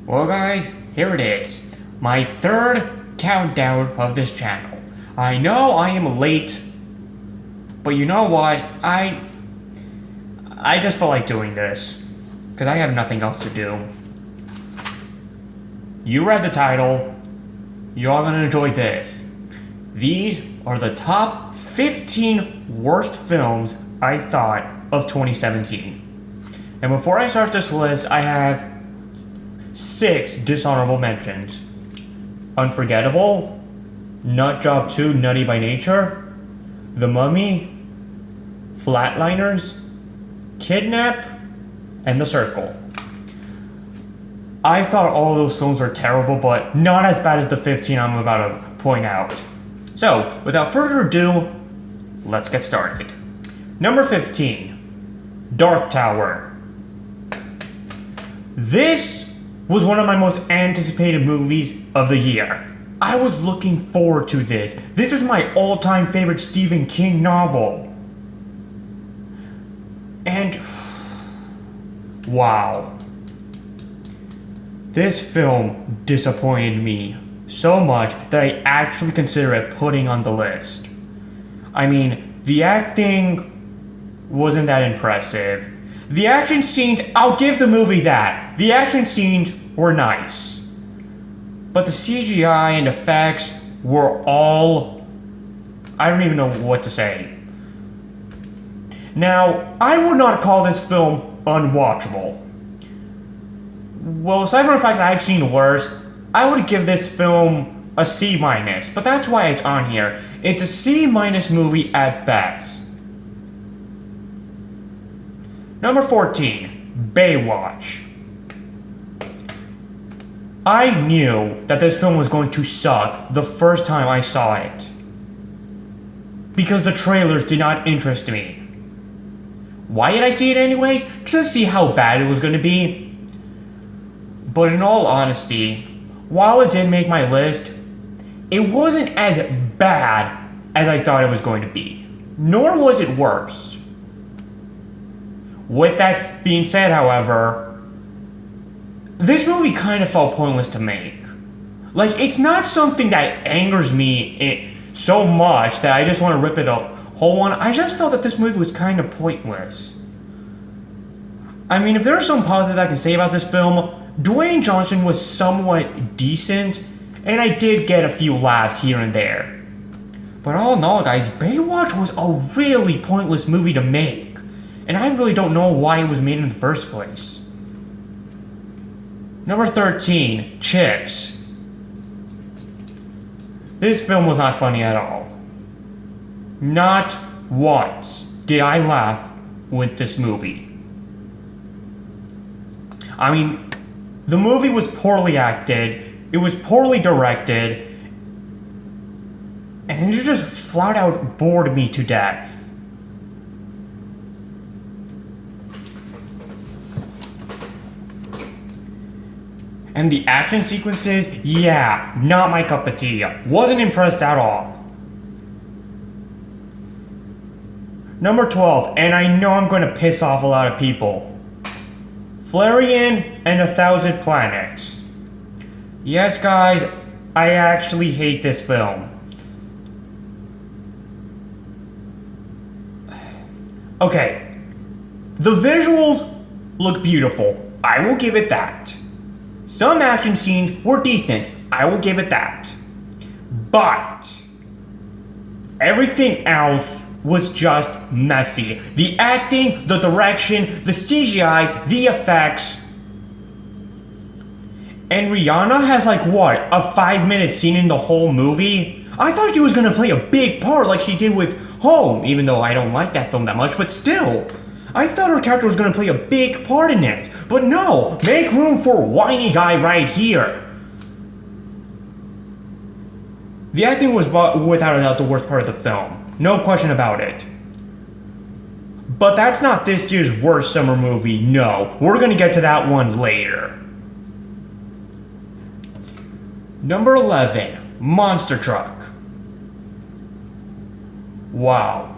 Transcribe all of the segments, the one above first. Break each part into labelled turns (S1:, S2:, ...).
S1: Well guys, here it is. My third countdown of this channel. I know I am late, but you know what? I just feel like doing this, because I have nothing else to do. You read the title, you're all gonna enjoy this. These are the top 15 worst films I thought of 2017. And before I start this list, I have 6 dishonorable mentions. Unforgettable, Nut Job 2 Nutty by Nature, The Mummy, Flatliners, Kidnap, and The Circle. I thought all of those films were terrible, but not as bad as the 15 I'm about to point out. So, without further ado, let's get started. Number 15, Dark Tower. This was one of my most anticipated movies of the year. I was looking forward to this. This was my all-time favorite Stephen King novel. And wow. This film disappointed me so much that I actually consider it putting on the list. I mean, the acting wasn't that impressive. The action scenes, I'll give the movie that. The action scenes were nice. But the CGI and effects were all... I don't even know what to say. Now, I would not call this film unwatchable. Well, aside from the fact that I've seen worse, I would give this film a C-, but that's why it's on here. It's a C- movie at best. Number 14, Baywatch. I knew that this film was going to suck the first time I saw it, because the trailers did not interest me. Why did I see it anyways? Just to see how bad it was going to be. But in all honesty, while it did make my list, it wasn't as bad as I thought it was going to be. Nor was it worse. With that being said, however, this movie kind of felt pointless to make. Like, it's not something that angers me so much that I just want to rip it a whole one. I just felt that this movie was kind of pointless. I mean, if there's some positive I can say about this film, Dwayne Johnson was somewhat decent, and I did get a few laughs here and there. But all in all, guys, Baywatch was a really pointless movie to make, and I really don't know why it was made in the first place. Number 13, Chips. This film was not funny at all. Not once did I laugh with this movie. I mean, the movie was poorly acted, it was poorly directed, and it just flat out bored me to death. And the action sequences, yeah, not my cup of tea. Wasn't impressed at all. Number 12, and I know I'm going to piss off a lot of people. Flareon and 1,000 Planets. Yes, guys, I actually hate this film. Okay, the visuals look beautiful. I will give it that. Some action scenes were decent. I will give it that. But everything else was just messy. The acting, the direction, the CGI, the effects. And Rihanna has like what, a 5-minute scene in the whole movie? I thought she was gonna play a big part like she did with Home, even though I don't like that film that much, but still. I thought her character was gonna play a big part in it. But no, make room for whiny guy right here. The acting was without a doubt the worst part of the film. No question about it. But that's not this year's worst summer movie, no. We're gonna get to that one later. Number 11, Monster Truck. Wow.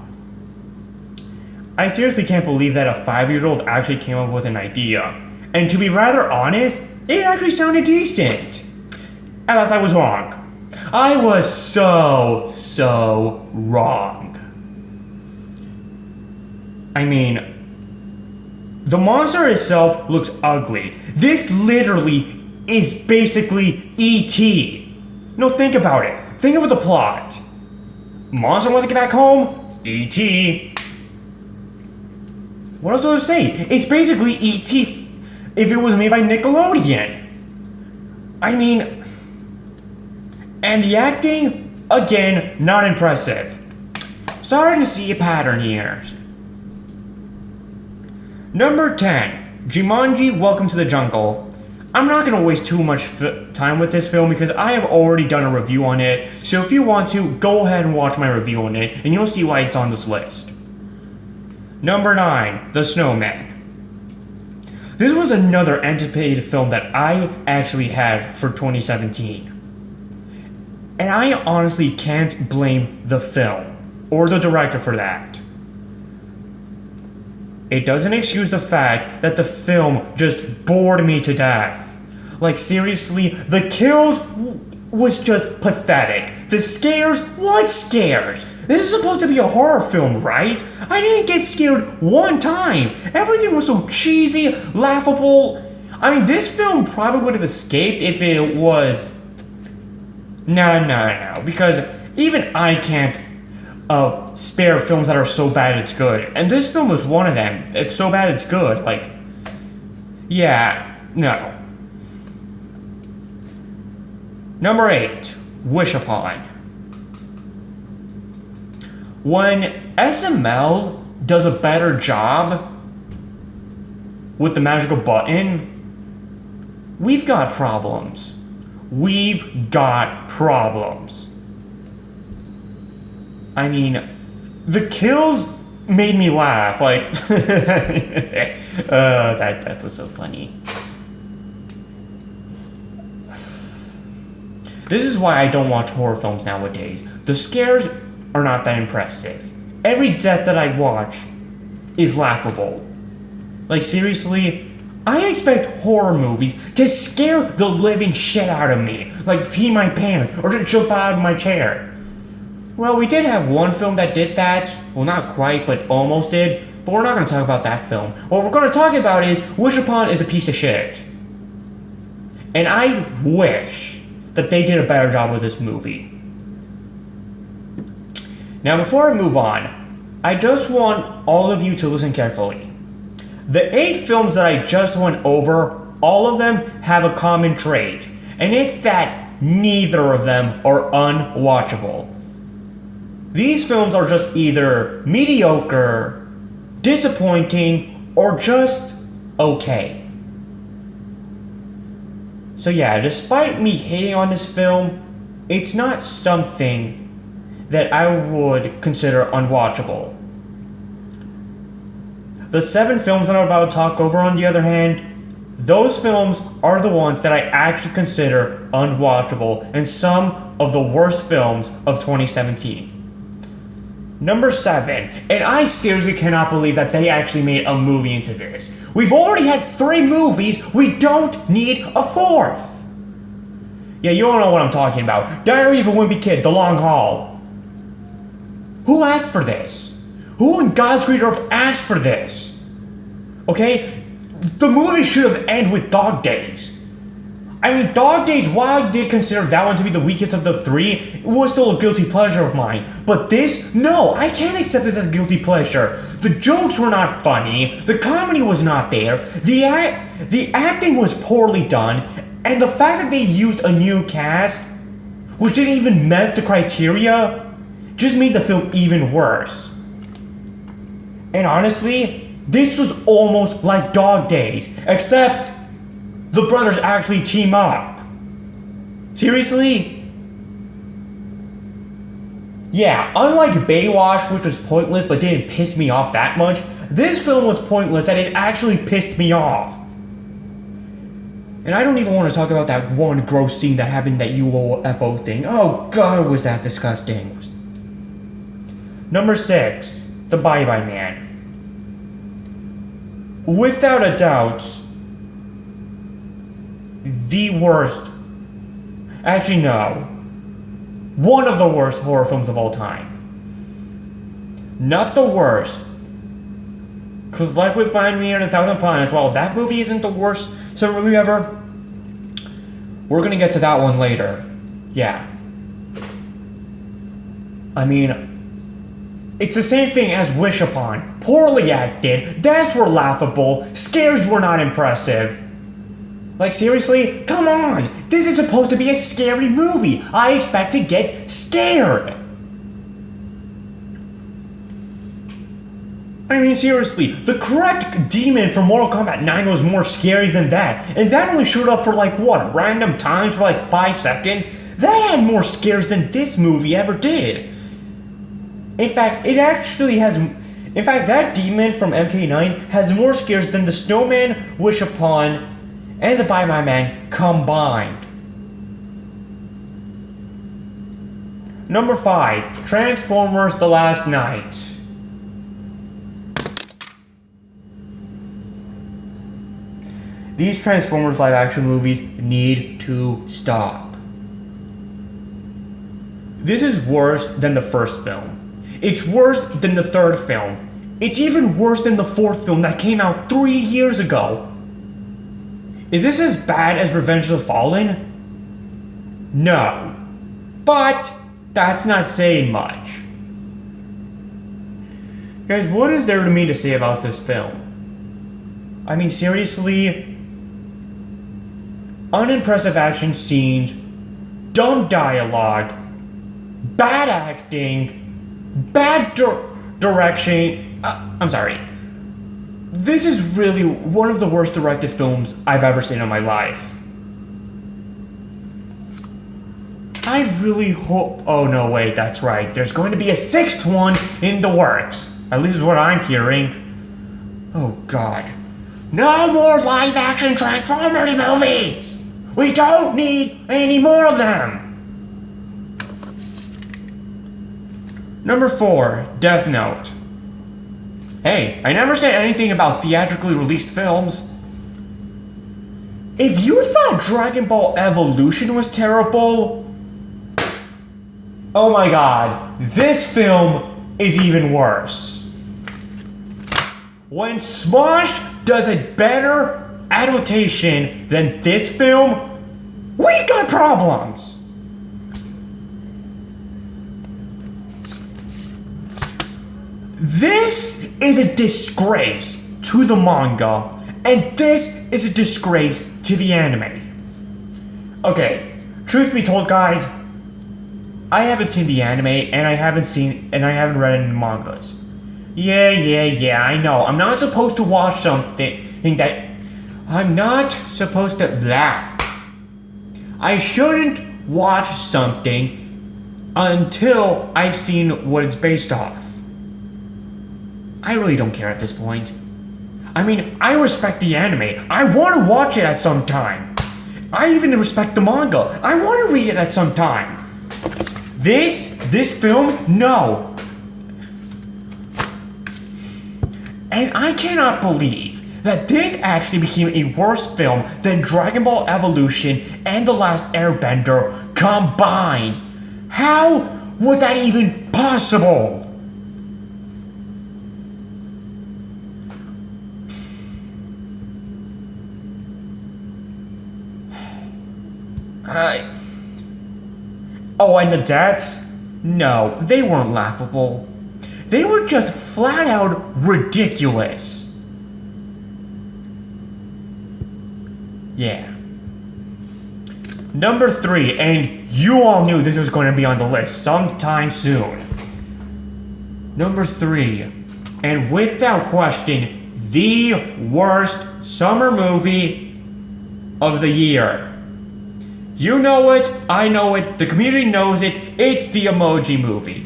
S1: I seriously can't believe that a 5-year-old actually came up with an idea. And to be rather honest, it actually sounded decent. Alas, I was wrong. I was so wrong. I mean, the monster itself looks ugly. This literally is basically E.T. No, think about it. Think of the plot. Monster wants to get back home. E.T. What else was I say? It's basically E.T. if it was made by Nickelodeon. I mean, and the acting, again, not impressive. Starting to see a pattern here. Number 10, Jumanji: Welcome to the Jungle. I'm not going to waste too much time with this film because I have already done a review on it, so if you want to, go ahead and watch my review on it, and you'll see why it's on this list. Number 9, The Snowman. This was another anticipated film that I actually had for 2017. And I honestly can't blame the film, or the director for that. It doesn't excuse the fact that the film just bored me to death. Like seriously, the kills was just pathetic. The scares? What scares? This is supposed to be a horror film, right? I didn't get scared one time. Everything was so cheesy, laughable. I mean, this film probably would have escaped if it was... No, because even I can't spare films that are so bad it's good. And this film was one of them. It's so bad it's good. Like, yeah, no. Number 8, Wish Upon. When SML does a better job with the magical button, we've got problems. We've got problems. I mean, the kills made me laugh, like, that was so funny. This is why I don't watch horror films nowadays. The scares are not that impressive. Every death that I watch is laughable. Like, seriously, I expect horror movies to scare the living shit out of me, like pee my pants or to jump out of my chair. Well, we did have one film that did that. Well, not quite, but almost did. But we're not going to talk about that film. What we're going to talk about is Wish Upon is a piece of shit. And I wish that they did a better job with this movie. Now, before I move on, I just want all of you to listen carefully. The 8 films that I just went over, all of them have a common trait. And it's that neither of them are unwatchable. These films are just either mediocre, disappointing, or just okay. So yeah, despite me hating on this film, it's not something that I would consider unwatchable. The 7 films that I'm about to talk over, on the other hand, those films are the ones that I actually consider unwatchable and some of the worst films of 2017. Number 7, and I seriously cannot believe that they actually made a movie into this. We've already had 3 movies, we don't need a 4th. Yeah, you don't know what I'm talking about. Diary of a Wimpy Kid, The Long Haul. Who asked for this? Who in God's great earth asked for this? Okay? The movie should have ended with Dog Days. I mean, Dog Days, while I did consider that one to be the weakest of the 3, it was still a guilty pleasure of mine. But this, no, I can't accept this as a guilty pleasure. The jokes were not funny, the comedy was not there, the acting was poorly done, and the fact that they used a new cast, which didn't even met the criteria, just made the film even worse. And honestly, this was almost like Dog Days, except the brothers actually team up. Seriously? Yeah, unlike Baywatch, which was pointless but didn't piss me off that much, this film was pointless that it actually pissed me off. And I don't even want to talk about that one gross scene that happened, that UFO thing. Oh god, was that disgusting. Number 6, The Bye Bye Man. Without a doubt, worst. Actually, no. One of the worst horror films of all time. Not the worst. Because like with Find Me and 1,000 Planets, while that movie isn't the worst summer movie ever, we're gonna get to that one later. Yeah. I mean, it's the same thing as Wish Upon. Poorly acted, deaths were laughable, scares were not impressive. Like seriously, come on! This is supposed to be a scary movie. I expect to get scared. I mean seriously, the correct demon from Mortal Kombat 9 was more scary than that. And that only showed up for like what, random times for like 5 seconds? That had more scares than this movie ever did. In fact, that demon from MK9 has more scares than the Snowman, Wish Upon, and the Bye Bye Man combined. Number 5, Transformers: The Last Knight. These Transformers live action movies need to stop. This is worse than the first film. It's worse than the third film. It's even worse than the fourth film that came out 3 years ago. Is this as bad as Revenge of the Fallen? No. But that's not saying much. Guys, what is there to me to say about this film? I mean, seriously, unimpressive action scenes, dumb dialogue, bad acting, bad direction. I'm sorry. This is really one of the worst directed films I've ever seen in my life. I really hope... Oh no, wait, that's right. There's going to be a 6th one in the works. At least is what I'm hearing. Oh god. No more live action Transformers movies! We don't need any more of them! Number 4, Death Note. Hey, I never said anything about theatrically released films. If you thought Dragon Ball Evolution was terrible, oh my god, this film is even worse. When Smosh does a better adaptation than this film, we've got problems. This is a disgrace to the manga, and this is a disgrace to the anime. Okay, truth be told, guys, I haven't seen the anime, and I haven't read any mangas. Yeah, I know. I'm not supposed to watch something that... I'm not supposed to... blah. I shouldn't watch something until I've seen what it's based off. I really don't care at this point. I mean, I respect the anime. I want to watch it at some time. I even respect the manga. I want to read it at some time. This film, no. And I cannot believe that this actually became a worse film than Dragon Ball Evolution and The Last Airbender combined. How was that even possible? Oh, and the deaths? No, they weren't laughable. They were just flat out ridiculous. Yeah. Number 3, and you all knew this was going to be on the list sometime soon. Number 3, and without question, the worst summer movie of the year. You know it, I know it, the community knows it, it's the Emoji Movie.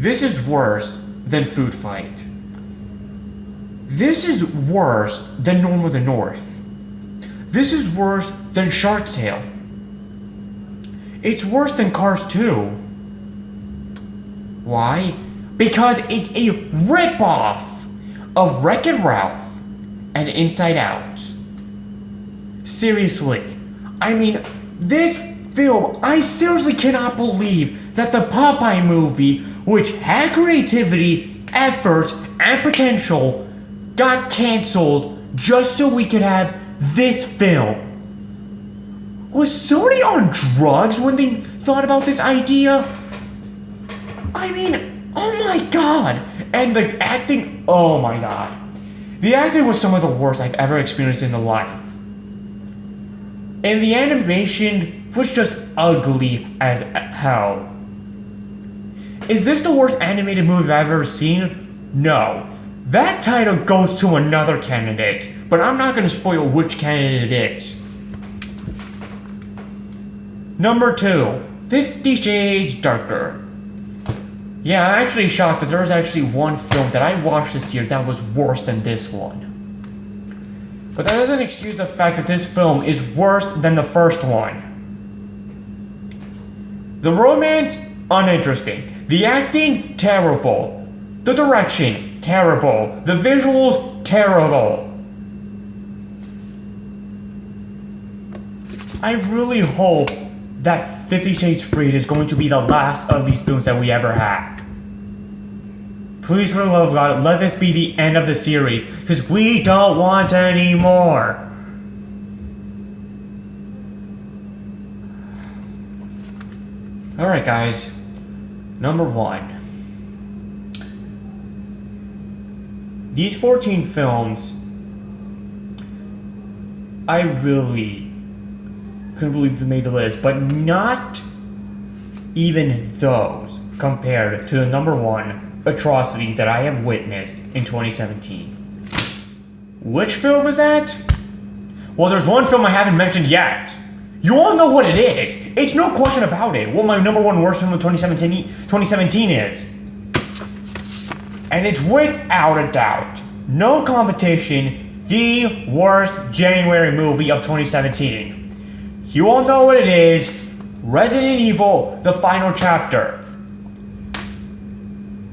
S1: This is worse than Food Fight. This is worse than Norm of the North. This is worse than Shark Tale. It's worse than Cars 2. Why? Because it's a ripoff of Wreck-It Ralph and Inside Out. Seriously, I mean, this film, I seriously cannot believe that the Popeye movie, which had creativity, effort, and potential, got cancelled just so we could have this film. Was Sony on drugs when they thought about this idea? I mean, oh my god! And the acting, oh my god. The acting was some of the worst I've ever experienced in the life. And the animation was just ugly as hell. Is this the worst animated movie I've ever seen? No. That title goes to another candidate, but I'm not going to spoil which candidate it is. Number 2, 50 Shades Darker. Yeah, I'm actually shocked that there was actually one film that I watched this year that was worse than this one. But that doesn't excuse the fact that this film is worse than the first one. The romance, uninteresting. The acting, terrible. The direction, terrible. The visuals, terrible. I really hope that 50 Shades Freed is going to be the last of these films that we ever have. Please, for the love of God, let this be the end of the series, because we don't want any more. Alright guys, number 1. These 14 films, I really couldn't believe they made the list, but not even those compared to the number 1 atrocity that I have witnessed in 2017. Which film is that? Well, there's one film I haven't mentioned yet. You all know what it is. It's no question about it. What my number 1 worst film of 2017 is. And it's without a doubt, no competition, the worst January movie of 2017. You all know what it is. Resident Evil, The Final Chapter.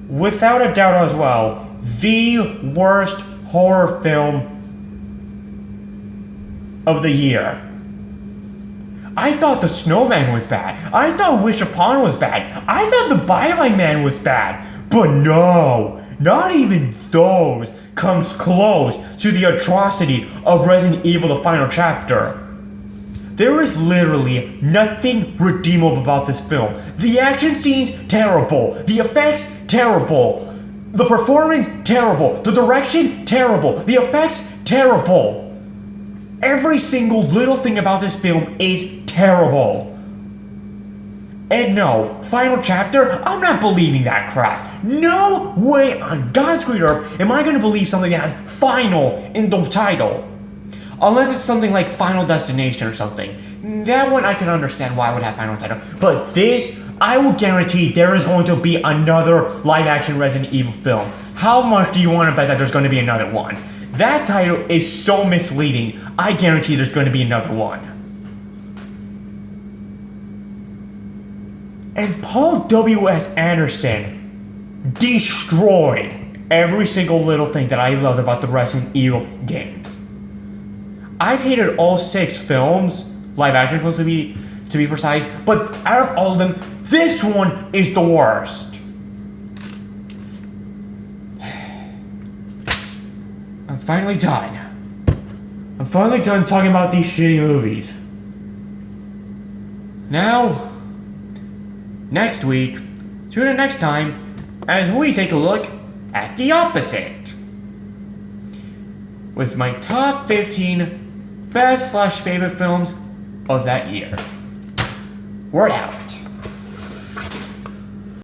S1: Without a doubt as well, the worst horror film of the year. I thought The Snowman was bad. I thought Wish Upon was bad. I thought The Byline Man was bad. But no, not even those comes close to the atrocity of Resident Evil The Final Chapter. There is literally nothing redeemable about this film. The action scenes, terrible. The effects, terrible. The performance, terrible. The direction, terrible. The effects, terrible. Every single little thing about this film is terrible. And no, Final Chapter, I'm not believing that crap. No way on God's green earth am I going to believe something that has final in the title. Unless it's something like Final Destination or something. That one I can understand why I would have final title. But this, I will guarantee there is going to be another live-action Resident Evil film. How much do you want to bet that there's going to be another one? That title is so misleading, I guarantee there's going to be another one. And Paul W.S. Anderson destroyed every single little thing that I loved about the Resident Evil games. I've hated all 6 films, live action films to be precise, but out of all of them, this one is the worst. I'm finally done. I'm finally done talking about these shitty movies. Now, next week, tune in next time as we take a look at the opposite. With my top 15 best/favorite films of that year. Word out.